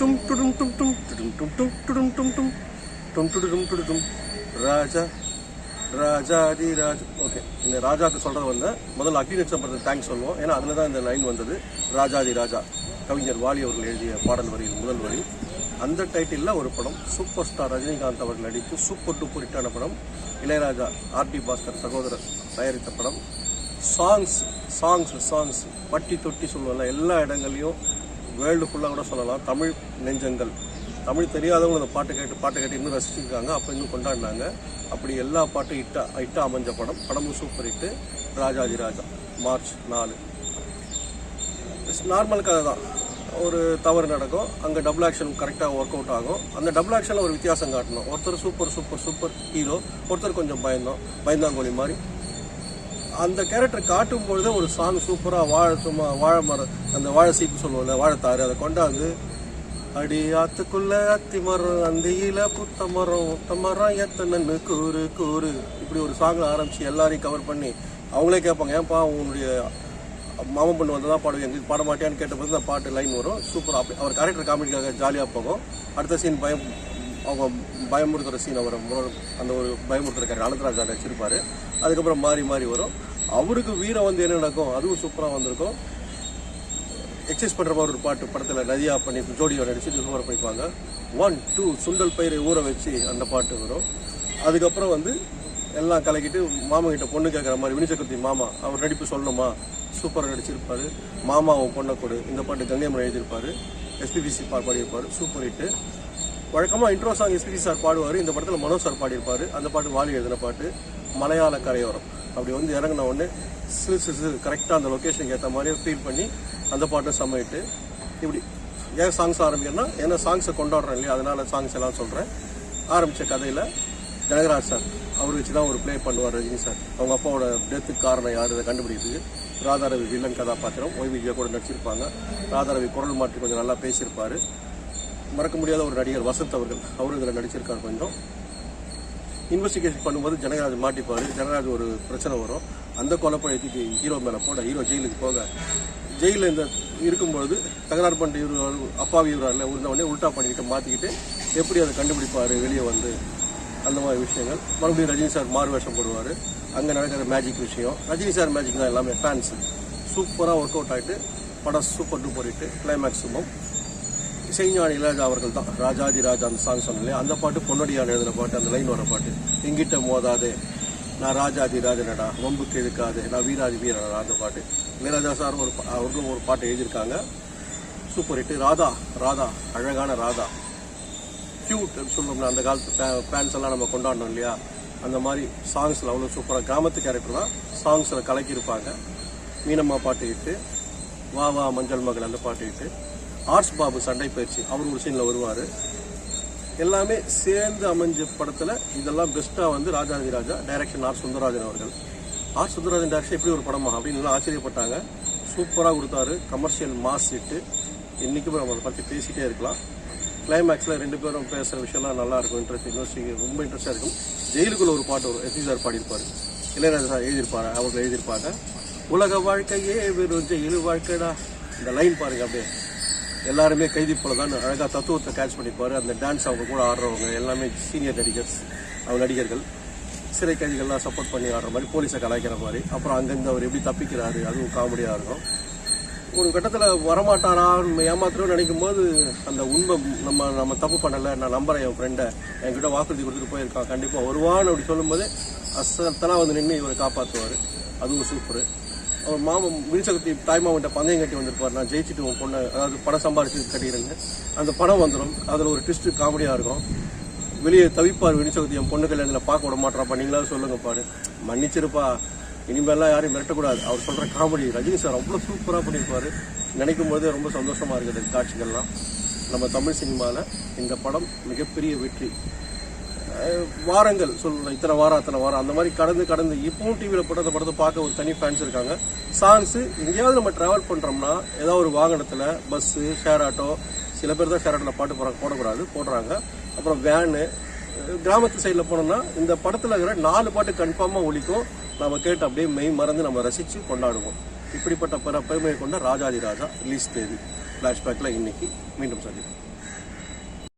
டும் டுடும் டும் டும் டுடும் டும் டும் டுடும் டும் டும் டும் டுடும் டுடும் ராஜா ராஜாதி ராஜா. ஓகே, இந்த ராஜாக்கு சொல்கிறது வந்து முதல்ல அக்னி நட்சத்திரத்துக்கு தேங்க்ஸ் சொல்லுவோம். ஏன்னா அதில் தான் இந்த லைன் வந்தது. ராஜாதி ராஜா கவிஞர் வாலி அவர்கள் எழுதிய பாடல் வரியில் முதல் வரி. அந்த டைட்டிலில் ஒரு படம் சூப்பர் ஸ்டார் ரஜினிகாந்த் அவர்கள் நடித்து சூப்பர் டூப்பர் ஹிட்டான படம். இளையராஜா ஆர்டி பாஸ்கர் சகோதரர் தயாரித்த படம். சாங்ஸ் பட்டி தொட்டி சொல்லுவாங்க. எல்லா இடங்கள்லையும் வேர்ல்டு ஃபுல்லாக கூட சொல்லலாம். தமிழ் நெஞ்சங்கள், தமிழ் தெரியாதவங்க அந்த பாட்டை கேட்டு இன்னும் ரசிச்சிருக்காங்க. அப்போ இன்னும் கொண்டாடினாங்க. அப்படி எல்லா பாட்டும் ஹிட்டா அமைஞ்ச படமும் சூப்பர் ஹிட்டு. ராஜாதி ராஜா மார்ச் 4. நார்மல் கதை தான். ஒரு தவறு நடக்கும், அங்கே டபுள் ஆக்ஷன் கரெக்டாக ஒர்க் அவுட் ஆகும். அந்த டபுள் ஆக்ஷனில் ஒரு வித்தியாசம் காட்டணும். ஒருத்தர் சூப்பர் ஹீரோ, ஒருத்தர் கொஞ்சம் பயந்தாங்கோலி மாதிரி. அந்த கேரக்டர் காட்டும் பொழுது ஒரு சாங் சூப்பராக வாழை மரம், அந்த வாழை சீப்பு சொல்லுவோம்ல, வாழைத்தாறு, அதை கொண்டாந்து அடி ஆத்துக்குள்ள அத்தி மரம், அந்தியில புத்த மரம் எத்தனை கூறு இப்படி ஒரு சாங்கில் ஆரம்பிச்சு எல்லாரையும் கவர் பண்ணி அவங்களே கேட்பாங்க, ஏன்ப்பா உன்னுடைய மாமன் பண்ணு வந்ததான் பாடுவேன், எங்களுக்கு பாட மாட்டியான்னு கேட்டபோது அந்த பாட்டு லைன் வரும். சூப்பர். அப்படி அவர் கேரக்டர் காமெடிக்காக ஜாலியாக போகும். அடுத்த சீன் அவங்க பயமுறுத்துகிற சீன், அவர் அந்த ஒரு பயமுறுத்துகிற கேரக்டர் அனந்தராஜா நடிச்சிருப்பார். அதுக்கப்புறம் மாறி வரும். அவருக்கு வீரம் வந்து என்ன நடக்கும், அதுவும் சூப்பராக வந்திருக்கும். எக்ஸசைஸ் பண்ணுற மாதிரி ஒரு பாட்டு படத்தில் நதியா பண்ணி ஜோடியோட நடிச்சு சூப்பராக பண்ணிப்பாங்க. 1 2 சுண்டல் பயிரை ஊற வச்சு அந்த பாட்டு வரும். அதுக்கப்புறம் வந்து எல்லாம் கலக்கிட்டு மாமா கிட்ட பொண்ணு கேட்குற மாதிரி வினிசக்கத்தி மாமா அவர் நடிப்பு சொல்லணுமா, சூப்பராக நடிச்சிருப்பார். மாமாவும் பொண்ணை கொடு, இந்த பாட்டு கங்கைமரன் எழுதியிருப்பார். எஸ்பிபிசி பாடியிருப்பார். Super hit. வழக்கமாக இன்ட்ரோ சாங் எஸ்பிபி சார் பாடுவார். இந்த படத்தில் மனோஜ் சார் பாடியிருப்பார். அந்த பாட்டு வாலி எழுதின பாட்டு. மலையாள கரையோரம் அப்படி வந்து இறங்கின உடனே சிறு கரெக்டாக அந்த லொக்கேஷனுக்கு ஏற்ற மாதிரியே ஃபீல் பண்ணி அந்த பாட்டை சமைட்டு இப்படி ஏன் சாங்ஸ் ஆரம்பிக்கிறேன்னா, ஏன்னா சாங்ஸை கொண்டாடுறேன் இல்லையா, அதனால சாங்ஸ் எல்லாம் சொல்கிறேன். ஆரம்பித்த கதையில் ஜனகராஜ் சார் அவர் வச்சு தான் ஒரு ப்ளே பண்ணுவார் ரஜினி சார். அவங்க அப்பாவோட டெத்துக்கு காரணம் யார், இதை கண்டுபிடிக்குது. ராதாரவி வில்லன் கதாபாத்திரம், ஓய்விஜயா கூட நடிச்சிருப்பாங்க. ராதாரவி குரல் மாற்றி கொஞ்சம் நல்லா பேசியிருப்பார். மறக்க முடியாத ஒரு நடிகர் வசந்த் அவரும் இதில் நடிச்சிருக்காரு. கொஞ்சம் இன்வெஸ்டிகேஷன் பண்ணும்போது ஜனகராஜ் மாட்டிப்பார். ஜனகராஜ் ஒரு பிரச்சனை வரும். அந்த கொலைப்பழத்துக்கு ஹீரோ மேலே போட, ஹீரோ ஜெயிலுக்கு போக, ஜெயிலில் இந்த இருக்கும்பொழுது தகராறு பண்ணிட்டு அப்பாவி இவரால் உடனே உல்ட்டா பண்ணிக்கிட்டு மாற்றிக்கிட்டு எப்படி அதை கண்டுபிடிப்பார் வெளியே வந்து, அந்த மாதிரி விஷயங்கள். மறுபடியும் ரஜினி சார் மாறு வேஷம் போடுவார். அங்கே நடக்கிற மேஜிக் விஷயம், ரஜினி சார் மேஜிக் தான் எல்லாமே. ஃபேன்ஸ் சூப்பராக ஒர்க் அவுட் ஆகிட்டு படம் சூப்பர் டூப்பர் ஹிட்டு. கிளைமேக்ஸும் இசைஞானி இளையராஜா அவர்கள் தான் ராஜாதி ராஜா அந்த சாங் சொன்னேன். அந்த பாட்டு பொன்னடியான் எழுதின பாட்டு. அந்த லைன் வர பாட்டு, எங்கிட்ட மோதாதே நான் ராஜாதி ராஜனடா, வம்புக்கு இழுக்காது நான் வீராதி வீரனடா, அந்த பாட்டு. இளையராஜா சார் அவர்களும் ஒரு பாட்டு எழுதியிருக்காங்க. Super hit. ராதா அழகான ராதா, கியூட் சொல்லணும்னா அந்த காலத்து ஃபேன்ஸ் எல்லாம் நம்ம கொண்டாடணும் இல்லையா, அந்த மாதிரி சாங்ஸில் அவ்வளோ சூப்பராக கிராமத்து கேரக்டர் தான் சாங்ஸில் கலக்கியிருப்பாங்க. மீனம்மா பாட்டு ஹிட்டு. வா மஞ்சள் மகள் அந்த பாட்டு ஹிட்டு. ஆர்ஸ் பாபு சண்டை பயிற்சி அவர் ஒரு சீனில் வருவார். எல்லாமே சேர்ந்து அமைஞ்ச படத்தில் இதெல்லாம் பெஸ்ட்டாக வந்து ராஜாதி ராஜா. டைரக்ஷன் ஆர் சுந்தரராஜன் அவர்கள். ஆர் சுந்தரராஜன் டைரக்ஷன் எப்படி ஒரு படமா அப்படின்னு எல்லாம் ஆச்சரியப்பட்டாங்க. சூப்பராக கொடுத்தாரு. Commercial mass hit. இன்றைக்கும் நம்ம அதை பற்றி பேசிகிட்டே இருக்கலாம். கிளைமேக்ஸில் 2 பேரும் பேசுகிற விஷயம்லாம் நல்லாயிருக்கும். இன்ட்ரெஸ்டிங் ரொம்ப இன்ட்ரெஸ்டாக இருக்கும். ஜெயிலுக்குள்ள ஒரு பாட்டு வரும். எஸ்பி சார் பாடியிருப்பார். இளையராஜா சார் எழுதியிருப்பாரு, அவர்கள் எழுதியிருப்பாங்க. உலக வாழ்க்கையே வெறும் ஜெயிலு வாழ்க்கைடா, இந்த லைன் பாருங்க. அப்படியே எல்லாருமே கைதி போல தான் அழகாக தத்துவத்தை கேட்ச் பண்ணிப்பார். அந்த டான்ஸ் அவங்க கூட ஆடுறவங்க எல்லாமே சீனியர் நடிகர்கள். சிறை கைதிகள்லாம் சப்போர்ட் பண்ணி ஆடுற மாதிரி, போலீஸை கலாய்க்கிற மாதிரி. அப்புறம் அங்கேருந்து அவர் எப்படி தப்பிக்கிறாரு, அதுவும் காமெடியாக இருக்கும். ஒரு கட்டத்தில் வரமாட்டாரா ஏமாத்திரம் நினைக்கும் போது அந்த உண்மை, நம்ம தப்பு பண்ணலை, நான் நம்புறேன், என் ஃப்ரெண்டை என்கிட்ட வாக்குறுதி கொடுத்துட்டு போயிருக்கான், கண்டிப்பாக வருவான்னு அப்படி சொல்லும்போது அசத்தெல்லாம் வந்து நின்று இவரை காப்பாற்றுவார். அதுவும் சூப்பர். அவர் மாமன் வினிசக்தி தாய்மாவன்ட்ட பந்தயம் கட்டி வந்திருப்பார். நான் ஜெயிச்சுட்டு உன் பொண்ணை, அதாவது படம் சம்பாரிச்சு கட்டிக்கிறேங்க. அந்த படம் வந்துடும். அதில் ஒரு ட்விஸ்ட்டு காமெடியாக இருக்கும். வெளியே தவிப்பார் வினிசக்தி, என் பொண்ணு கல்யாணத்தில் பார்க்க விட மாட்டாப்பா, நீங்களாவது சொல்லுங்க பாரு, மன்னிச்சிருப்பா, இனிமேலாம் யாரையும் மிரட்டக்கூடாது. அவர் சொல்கிற காமெடி ரஜினி சார் அவ்வளோ சூப்பராக பண்ணியிருப்பார். நினைக்கும் போதே ரொம்ப சந்தோஷமாக இருக்குது காட்சிகள்லாம். நம்ம தமிழ் சினிமாவில் இந்த படம் மிகப்பெரிய வெற்றி. வாரங்கள் சொல்லுவேன், இத்தனை வாரம் அந்த மாதிரி கடந்து இப்பவும் டிவியில் போட்டு அந்த படத்தை பார்க்க ஒரு தனி ஃபேன்ஸ் இருக்காங்க. சாங்ஸு எங்கேயாவது நம்ம ட்ராவல் பண்ணுறோம்னா ஏதாவது ஒரு வாகனத்தில், பஸ்ஸு, ஷேர் ஆட்டோ, சில பேர் தான் ஷேர் ஆட்டோவில் பாட்டு போடுறாங்க. அப்புறம் வேனு, கிராமத்து சைடில் போனோம்னா இந்த படத்தில் இருக்கிற 4 பாட்டு கன்ஃபார்மாக ஒலிக்கும். நம்ம கேட்டு அப்படியே மெய் மறந்து நம்ம ரசித்து கொண்டாடுவோம். இப்படிப்பட்ட பெருமையை கொண்ட ராஜாதி ராஜா ரிலீஸ் தேதி ஃப்ளாஷ்பேக்கில் இன்னைக்கு மீண்டும் சந்திப்போம்.